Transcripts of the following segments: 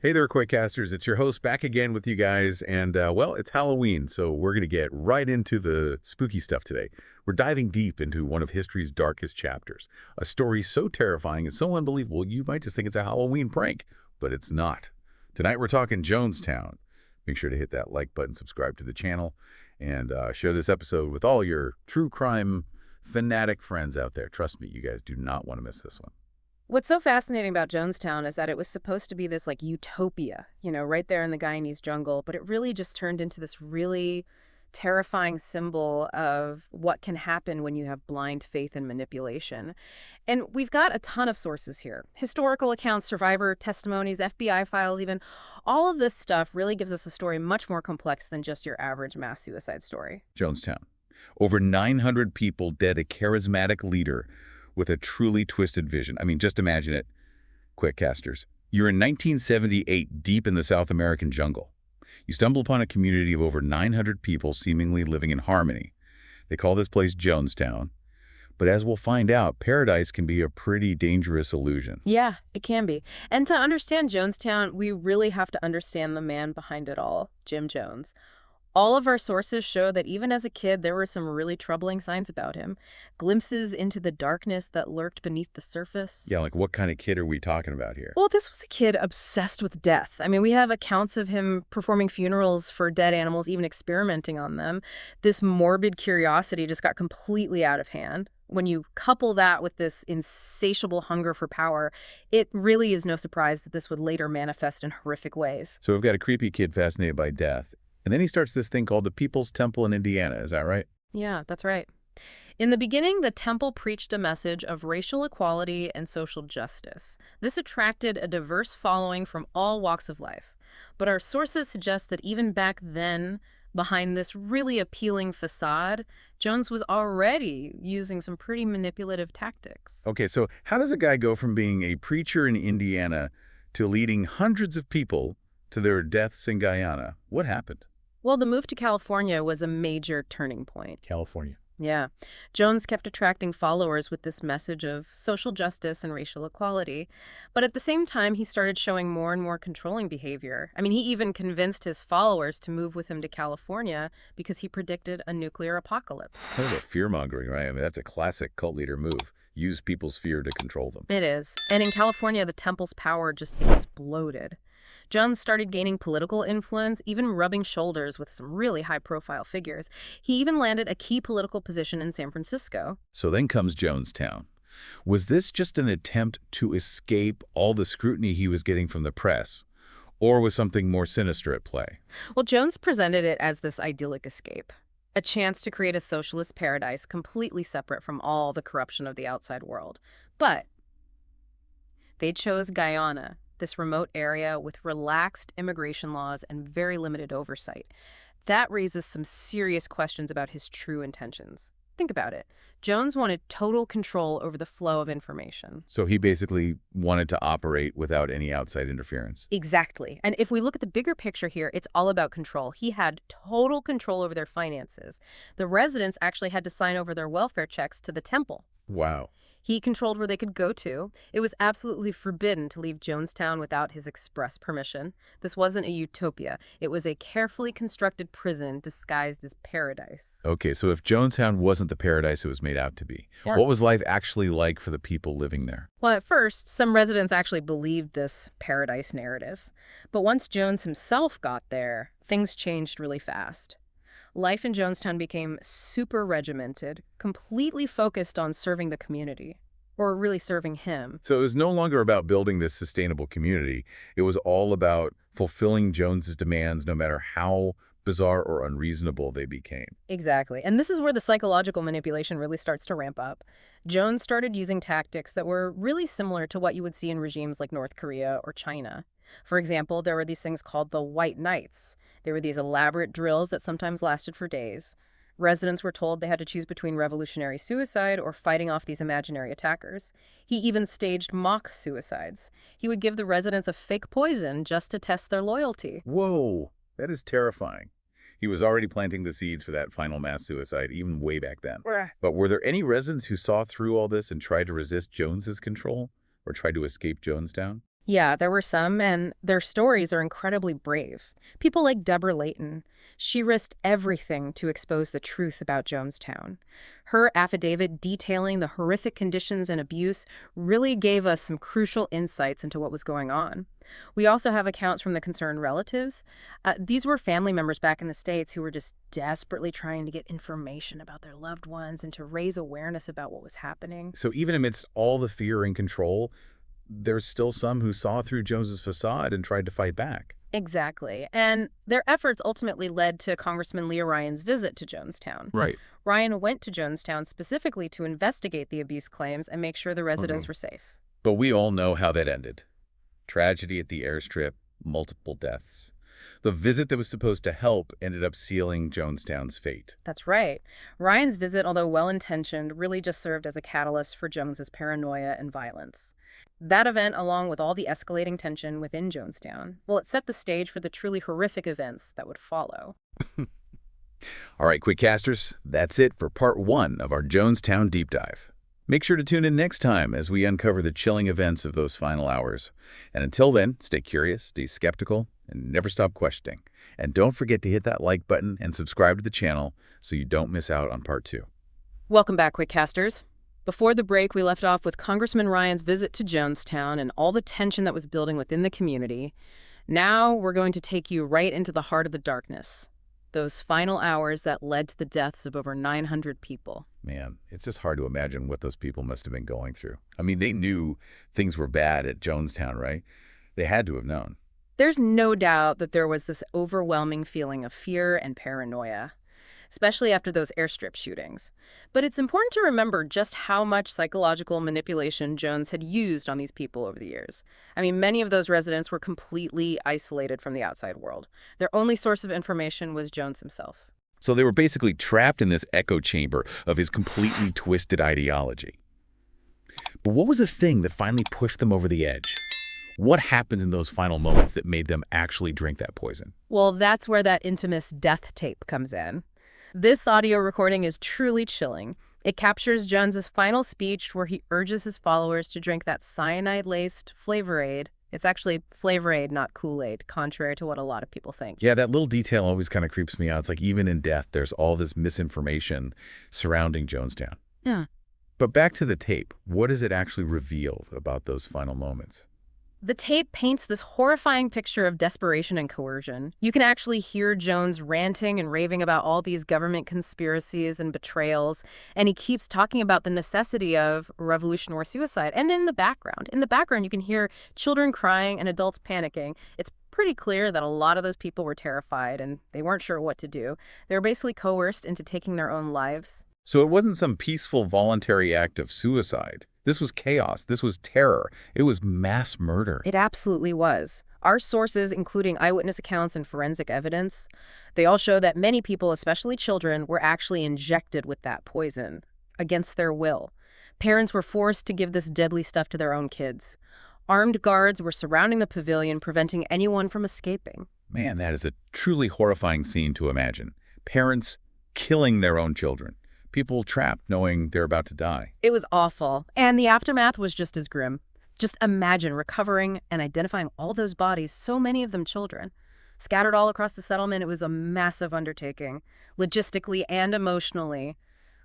Hey there, Quakecasters. It's your host back again with you guys. And, well, it's Halloween, so we're going to get right into the spooky stuff today. We're diving deep into one of history's darkest chapters, a story so terrifying and so unbelievable you might just think it's a Halloween prank, but it's not. Tonight we're talking Jonestown. Make sure to hit that like button, subscribe to the channel, and share this episode with all your true crime fanatic friends out there. Trust me, you guys do not want to miss this one. What's so fascinating about Jonestown is that it was supposed to be this utopia, right there in the Guyanese jungle, but it really just turned into this really terrifying symbol of what can happen when you have blind faith and manipulation. And we've got a ton of sources here. Historical accounts, survivor testimonies, FBI files even. All of this stuff really gives us a story much more complex than just your average mass suicide story. Jonestown. Over 900 people dead, a charismatic leader with a truly twisted vision. I mean, just imagine it, Quickcasters. You're in 1978, deep in the South American jungle. You stumble upon a community of over 900 people seemingly living in harmony. They call this place Jonestown. But as we'll find out, paradise can be a pretty dangerous illusion. Yeah, it can be. And to understand Jonestown, we really have to understand the man behind it all, Jim Jones. All of our sources show that even as a kid, there were some really troubling signs about him. Glimpses into the darkness that lurked beneath the surface. Yeah, like what kind of kid are we talking about here? Well, this was a kid obsessed with death. I mean, we have accounts of him performing funerals for dead animals, even experimenting on them. This morbid curiosity just got completely out of hand. When you couple that with this insatiable hunger for power, it really is no surprise that this would later manifest in horrific ways. So we've got a creepy kid fascinated by death. And then he starts this thing called the People's Temple in Indiana. Is that right? Yeah, that's right. In the beginning, the temple preached a message of racial equality and social justice. This attracted a diverse following from all walks of life. But our sources suggest that even back then, behind this really appealing facade, Jones was already using some pretty manipulative tactics. Okay, so how does a guy go from being a preacher in Indiana to leading hundreds of people to their deaths in Guyana? What happened? Well, the move to California was a major turning point. California. Yeah. Jones kept attracting followers with this message of social justice and racial equality. But at the same time, he started showing more and more controlling behavior. I mean, he even convinced his followers to move with him to California because he predicted a nuclear apocalypse. Sort of fear-mongering, right? I mean, that's a classic cult leader move. Use people's fear to control them. It is. And in California, the temple's power just exploded. Jones started gaining political influence, even rubbing shoulders with some really high-profile figures. He even landed a key political position in San Francisco. So then comes Jonestown. Was this just an attempt to escape all the scrutiny he was getting from the press? Or was something more sinister at play? Well, Jones presented it as this idyllic escape, a chance to create a socialist paradise completely separate from all the corruption of the outside world. But they chose Guyana, this remote area with relaxed immigration laws and very limited oversight. That raises some serious questions about his true intentions. Think about it. Jones wanted total control over the flow of information. So he basically wanted to operate without any outside interference. Exactly. And if we look at the bigger picture here, it's all about control. He had total control over their finances. The residents actually had to sign over their welfare checks to the temple. Wow. He controlled where they could go to. It was absolutely forbidden to leave Jonestown without his express permission. This wasn't a utopia. It was a carefully constructed prison disguised as paradise. Okay, so if Jonestown wasn't the paradise it was made out to be, Yeah. what was life actually like for the people living there? Well, at first, some residents actually believed this paradise narrative. But once Jones himself got there, things changed really fast. Life in Jonestown became super regimented, completely focused on serving the community, or really serving him. So it was no longer about building this sustainable community. It was all about fulfilling Jones's demands, no matter how bizarre or unreasonable they became. Exactly. And this is where the psychological manipulation really starts to ramp up. Jones started using tactics that were really similar to what you would see in regimes like North Korea or China. For example, there were these things called the White Nights. They were these elaborate drills that sometimes lasted for days. Residents were told they had to choose between revolutionary suicide or fighting off these imaginary attackers. He even staged mock suicides. He would give the residents a fake poison just to test their loyalty. Whoa, that is terrifying. He was already planting the seeds for that final mass suicide, even way back then. But were there any residents who saw through all this and tried to resist Jones's control or tried to escape Jonestown? Yeah, there were some, and their stories are incredibly brave. People like Deborah Layton. She risked everything to expose the truth about Jonestown. Her affidavit detailing the horrific conditions and abuse really gave us some crucial insights into what was going on. We also have accounts from the concerned relatives. These were family members back in the States who were just desperately trying to get information about their loved ones and to raise awareness about what was happening. So even amidst all the fear and control, there's still some who saw through Jones's facade and tried to fight back. Exactly. And their efforts ultimately led to Congressman Leo Ryan's visit to Jonestown. Right. Ryan went to Jonestown specifically to investigate the abuse claims and make sure the residents were safe. But we all know how that ended. Tragedy at the airstrip, multiple deaths. The visit that was supposed to help ended up sealing Jonestown's fate. That's right. Ryan's visit, although well-intentioned, really just served as a catalyst for Jones's paranoia and violence. That event, along with all the escalating tension within Jonestown, well, it set the stage for the truly horrific events that would follow. All right, Quickcasters, that's it for part 1 of our Jonestown deep dive. Make sure to tune in next time as we uncover the chilling events of those final hours. And until then, stay curious, stay skeptical, and never stop questioning. And don't forget to hit that like button and subscribe to the channel so you don't miss out on part 2. Welcome back, Quickcasters. Before the break, we left off with Congressman Ryan's visit to Jonestown and all the tension that was building within the community. Now we're going to take you right into the heart of the darkness. Those final hours that led to the deaths of over 900 people. Man, it's just hard to imagine what those people must have been going through. I mean, they knew things were bad at Jonestown, right? They had to have known. There's no doubt that there was this overwhelming feeling of fear and paranoia, especially after those airstrip shootings. But it's important to remember just how much psychological manipulation Jones had used on these people over the years. I mean, many of those residents were completely isolated from the outside world. Their only source of information was Jones himself. So they were basically trapped in this echo chamber of his completely twisted ideology. But what was the thing that finally pushed them over the edge? What happens in those final moments that made them actually drink that poison? Well, that's where that infamous death tape comes in. This audio recording is truly chilling. It captures Jones's final speech where he urges his followers to drink that cyanide-laced Flavor-Aid. It's actually Flavor-Aid, not Kool-Aid, contrary to what a lot of people think. Yeah, that little detail always kind of creeps me out. It's like even in death, there's all this misinformation surrounding Jonestown. Yeah. But back to the tape. What does it actually reveal about those final moments? The tape paints this horrifying picture of desperation and coercion. You can actually hear Jones ranting and raving about all these government conspiracies and betrayals, and he keeps talking about the necessity of revolution or suicide. And in the background, you can hear children crying and adults panicking. It's pretty clear that a lot of those people were terrified and they weren't sure what to do. They were basically coerced into taking their own lives. So it wasn't some peaceful voluntary act of suicide. This was chaos. This was terror. It was mass murder. It absolutely was. Our sources, including eyewitness accounts and forensic evidence, they all show that many people, especially children, were actually injected with that poison against their will. Parents were forced to give this deadly stuff to their own kids. Armed guards were surrounding the pavilion, preventing anyone from escaping. Man, that is a truly horrifying scene to imagine. Parents killing their own children. People trapped knowing they're about to die. It was awful, and the aftermath was just as grim. Just imagine recovering and identifying all those bodies, so many of them children. Scattered all across the settlement, it was a massive undertaking, logistically and emotionally,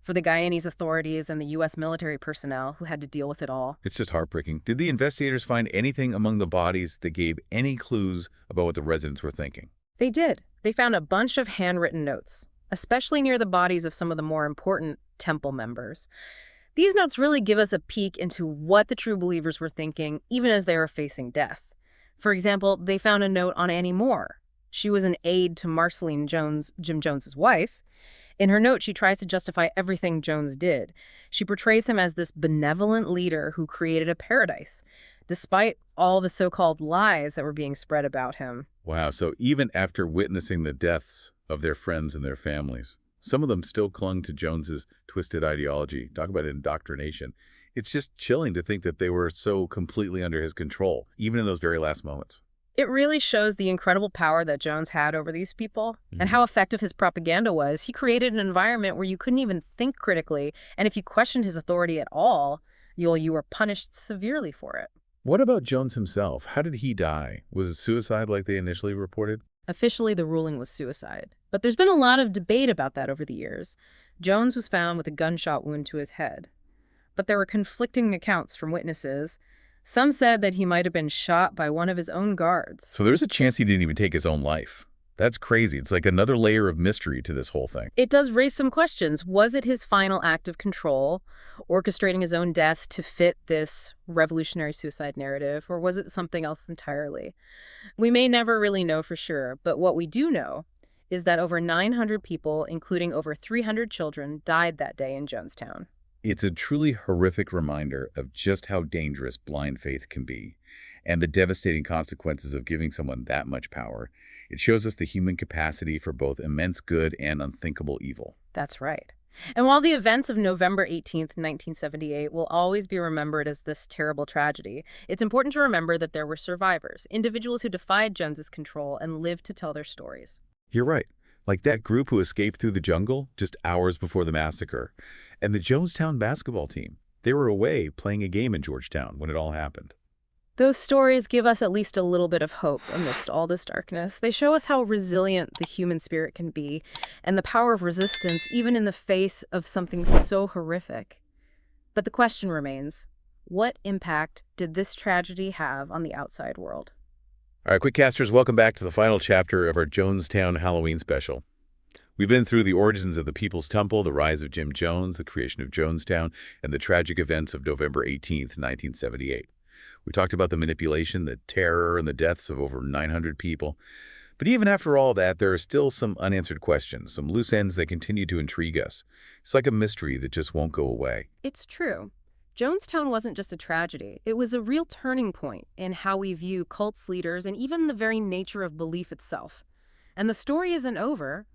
for the Guyanese authorities and the U.S. military personnel who had to deal with it all. It's just heartbreaking. Did the investigators find anything among the bodies that gave any clues about what the residents were thinking? They did. They found a bunch of handwritten notes, especially near the bodies of some of the more important temple members. These notes really give us a peek into what the true believers were thinking, even as they were facing death. For example, they found a note on Annie Moore. She was an aide to Marceline Jones, Jim Jones's wife. In her note, she tries to justify everything Jones did. She portrays him as this benevolent leader who created a paradise, despite all the so-called lies that were being spread about him. Wow, so even after witnessing the deaths of their friends and their families, some of them still clung to Jones's twisted ideology. Talk about indoctrination. It's just chilling to think that they were so completely under his control, even in those very last moments. It really shows the incredible power that Jones had over these people and how effective his propaganda was. He created an environment where you couldn't even think critically, and if you questioned his authority at all, you were punished severely for it. What about Jones himself? How did he die? Was it suicide like they initially reported? Officially, the ruling was suicide. But there's been a lot of debate about that over the years. Jones was found with a gunshot wound to his head. But there were conflicting accounts from witnesses. Some said that he might have been shot by one of his own guards. So there's a chance he didn't even take his own life. That's crazy. It's like another layer of mystery to this whole thing. It does raise some questions. Was it his final act of control, orchestrating his own death to fit this revolutionary suicide narrative, or was it something else entirely? We may never really know for sure, but what we do know is that over 900 people, including over 300 children, died that day in Jonestown. It's a truly horrific reminder of just how dangerous blind faith can be and the devastating consequences of giving someone that much power. It shows us the human capacity for both immense good and unthinkable evil. That's right. And while the events of November 18th, 1978 will always be remembered as this terrible tragedy, it's important to remember that there were survivors, individuals who defied Jones's control and lived to tell their stories. You're right. Like that group who escaped through the jungle just hours before the massacre. And the Jonestown basketball team. They were away playing a game in Georgetown when it all happened. Those stories give us at least a little bit of hope amidst all this darkness. They show us how resilient the human spirit can be and the power of resistance even in the face of something so horrific. But the question remains, what impact did this tragedy have on the outside world? All right, Quickcasters, welcome back to the final chapter of our Jonestown Halloween special. We've been through the origins of the People's Temple, the rise of Jim Jones, the creation of Jonestown, and the tragic events of November 18th, 1978. We talked about the manipulation, the terror, and the deaths of over 900 people. But even after all that, there are still some unanswered questions, some loose ends that continue to intrigue us. It's like a mystery that just won't go away. It's true. Jonestown wasn't just a tragedy. It was a real turning point in how we view cults, leaders, and even the very nature of belief itself. And the story isn't over.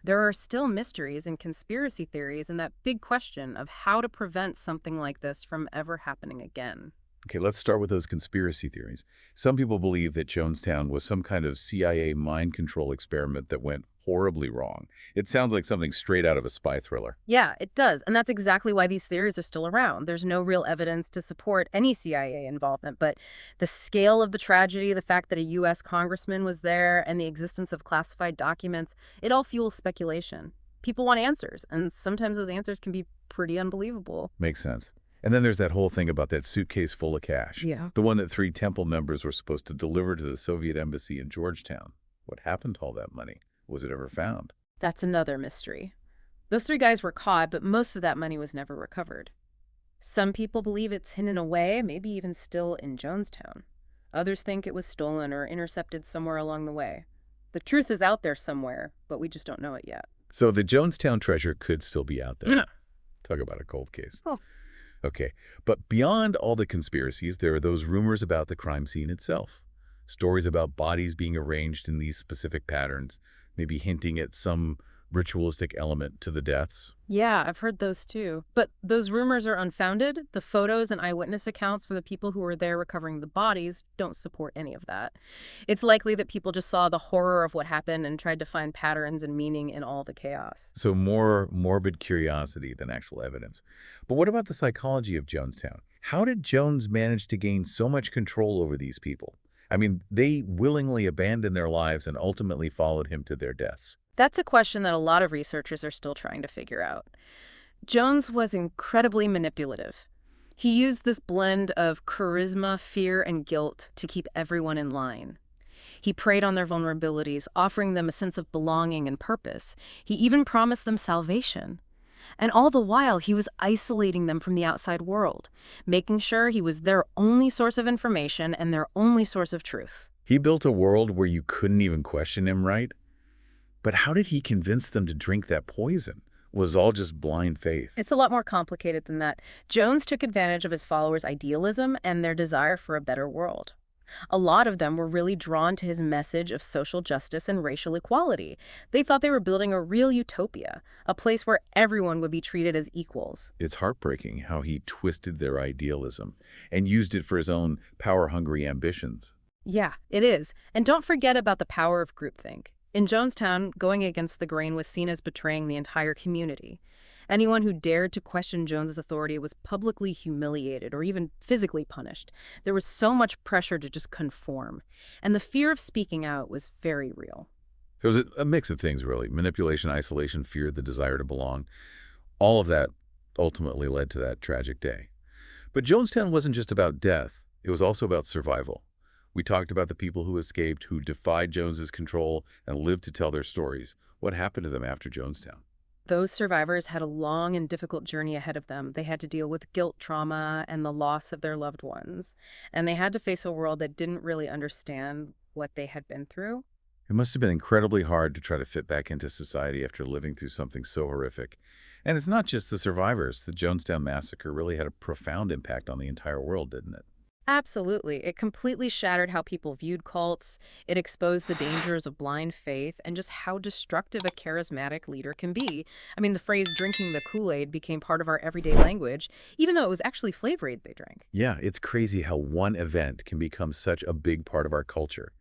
There are still mysteries and conspiracy theories and that big question of how to prevent something like this from ever happening again. Okay, let's start with those conspiracy theories. Some people believe that Jonestown was some kind of CIA mind control experiment that went horribly wrong. It sounds like something straight out of a spy thriller. Yeah, it does. And that's exactly why these theories are still around. There's no real evidence to support any CIA involvement, but the scale of the tragedy, the fact that a U.S. congressman was there, and the existence of classified documents, it all fuels speculation. People want answers, and sometimes those answers can be pretty unbelievable. Makes sense. And then there's that whole thing about that suitcase full of cash. Yeah. The one that 3 temple members were supposed to deliver to the Soviet embassy in Georgetown. What happened to all that money? Was it ever found? That's another mystery. Those 3 guys were caught, but most of that money was never recovered. Some people believe it's hidden away, maybe even still in Jonestown. Others think it was stolen or intercepted somewhere along the way. The truth is out there somewhere, but we just don't know it yet. So the Jonestown treasure could still be out there. Talk about a cold case. Oh. Okay, but beyond all the conspiracies, there are those rumors about the crime scene itself. Stories about bodies being arranged in these specific patterns, maybe hinting at some ritualistic element to the deaths. Yeah, I've heard those too. But those rumors are unfounded. The photos and eyewitness accounts for the people who were there recovering the bodies don't support any of that. It's likely that people just saw the horror of what happened and tried to find patterns and meaning in all the chaos. So more morbid curiosity than actual evidence. But what about the psychology of Jonestown? How did Jones manage to gain so much control over these people? I mean, they willingly abandoned their lives and ultimately followed him to their deaths. That's a question that a lot of researchers are still trying to figure out. Jones was incredibly manipulative. He used this blend of charisma, fear, and guilt to keep everyone in line. He preyed on their vulnerabilities, offering them a sense of belonging and purpose. He even promised them salvation. And all the while, he was isolating them from the outside world, making sure he was their only source of information and their only source of truth. He built a world where you couldn't even question him, right? But how did he convince them to drink that poison? Was all just blind faith? It's a lot more complicated than that. Jones took advantage of his followers' idealism and their desire for a better world. A lot of them were really drawn to his message of social justice and racial equality. They thought they were building a real utopia, a place where everyone would be treated as equals. It's heartbreaking how he twisted their idealism and used it for his own power-hungry ambitions. Yeah, it is. And don't forget about the power of groupthink. In Jonestown, going against the grain was seen as betraying the entire community. Anyone who dared to question Jones's authority was publicly humiliated or even physically punished. There was so much pressure to just conform, and the fear of speaking out was very real. There was a mix of things, really. Manipulation, isolation, fear, the desire to belong. All of that ultimately led to that tragic day. But Jonestown wasn't just about death. It was also about survival. We talked about the people who escaped, who defied Jones's control and lived to tell their stories. What happened to them after Jonestown? Those survivors had a long and difficult journey ahead of them. They had to deal with guilt, trauma, and the loss of their loved ones. And they had to face a world that didn't really understand what they had been through. It must have been incredibly hard to try to fit back into society after living through something so horrific. And it's not just the survivors. The Jonestown Massacre really had a profound impact on the entire world, didn't it? Absolutely. It completely shattered how people viewed cults. It exposed the dangers of blind faith and just how destructive a charismatic leader can be. I mean, the phrase drinking the Kool-Aid became part of our everyday language, even though it was actually flavor aid they drank. Yeah, it's crazy how one event can become such a big part of our culture.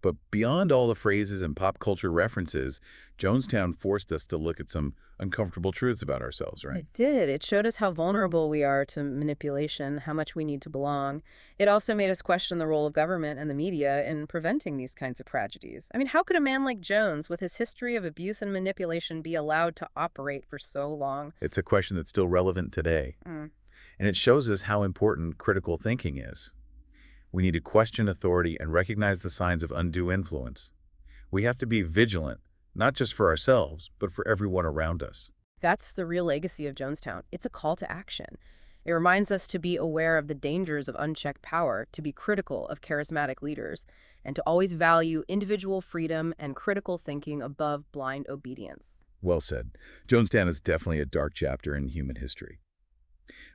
But beyond all the phrases and pop culture references, Jonestown forced us to look at some uncomfortable truths about ourselves, right? It did. It showed us how vulnerable we are to manipulation, how much we need to belong. It also made us question the role of government and the media in preventing these kinds of tragedies. I mean, how could a man like Jones, with his history of abuse and manipulation, be allowed to operate for so long? It's a question that's still relevant today. Mm. And it shows us how important critical thinking is. We need to question authority and recognize the signs of undue influence. We have to be vigilant, not just for ourselves, but for everyone around us. That's the real legacy of Jonestown. It's a call to action. It reminds us to be aware of the dangers of unchecked power, to be critical of charismatic leaders, and to always value individual freedom and critical thinking above blind obedience. Well said. Jonestown is definitely a dark chapter in human history.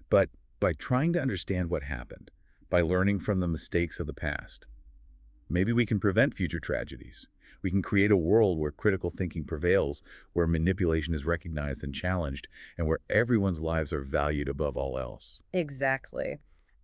But by trying to understand what happened, by learning from the mistakes of the past, maybe we can prevent future tragedies. We can create a world where critical thinking prevails, where manipulation is recognized and challenged, and where everyone's lives are valued above all else. Exactly.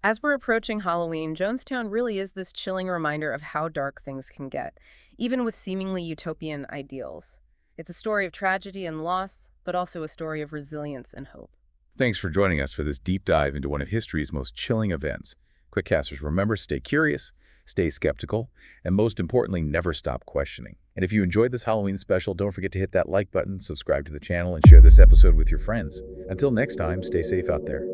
As we're approaching Halloween, Jonestown really is this chilling reminder of how dark things can get, even with seemingly utopian ideals. It's a story of tragedy and loss, but also a story of resilience and hope. Thanks for joining us for this deep dive into one of history's most chilling events. Quickcasters, remember, stay curious, stay skeptical, and most importantly, never stop questioning. And if you enjoyed this Halloween special, don't forget to hit that like button, subscribe to the channel, and share this episode with your friends. Until next time, stay safe out there.